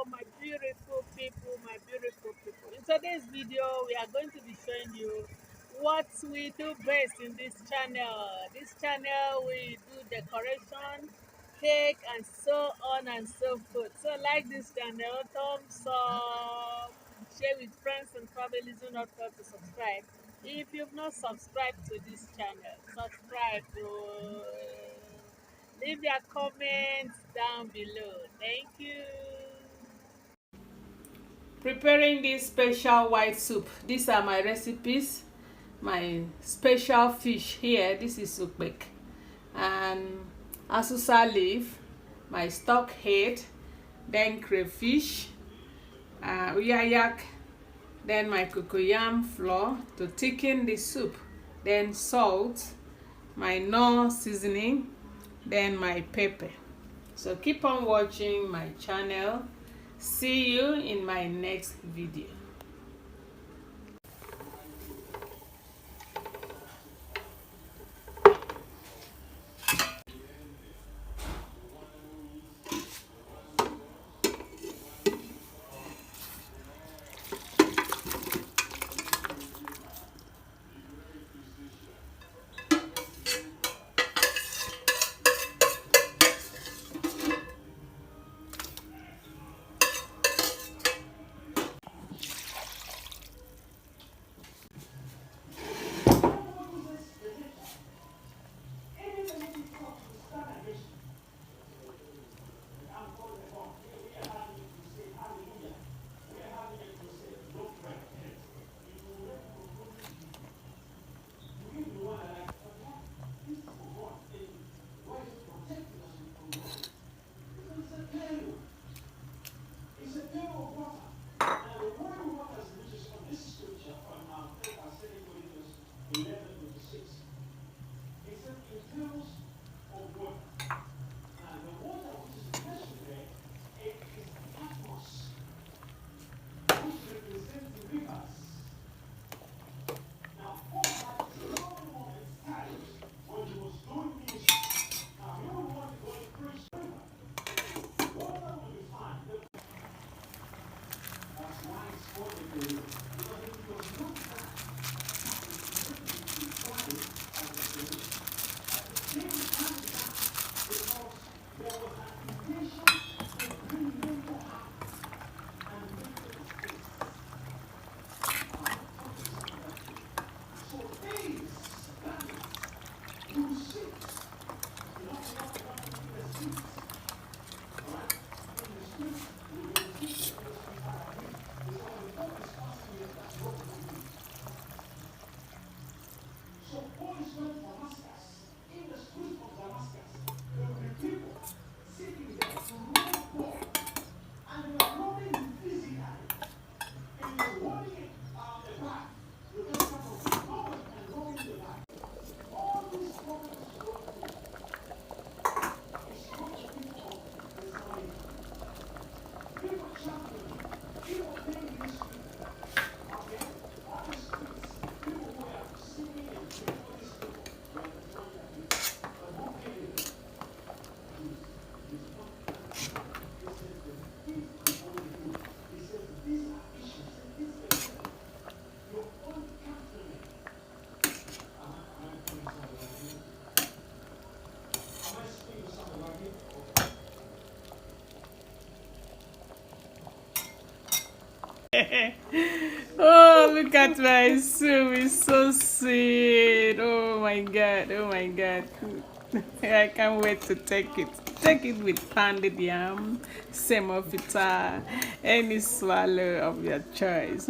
my beautiful people, my beautiful people. In today's video, we are going to be showing you what we do best in this channel. This channel, we do decoration, cake, and so on and so forth. So like this channel, thumbs up, share with friends and families. Do not forget to subscribe. If you've not subscribed to this channel, subscribe. Leave your comments down below. Thank you. Preparing this special white soup. These are my recipes. My special fish here. This is upek and asusa leaf, my stock head, then crayfish, uyayak, then my cocoyam flour to thicken the soup, then salt, my Knorr seasoning, then my pepper. So keep on watching my channel. See you in my next video. Oh, look at my soup. It's so sweet. Oh my god. Oh my god. I can't wait to take it. Take it with pounded yam, semovita, any swallow of your choice.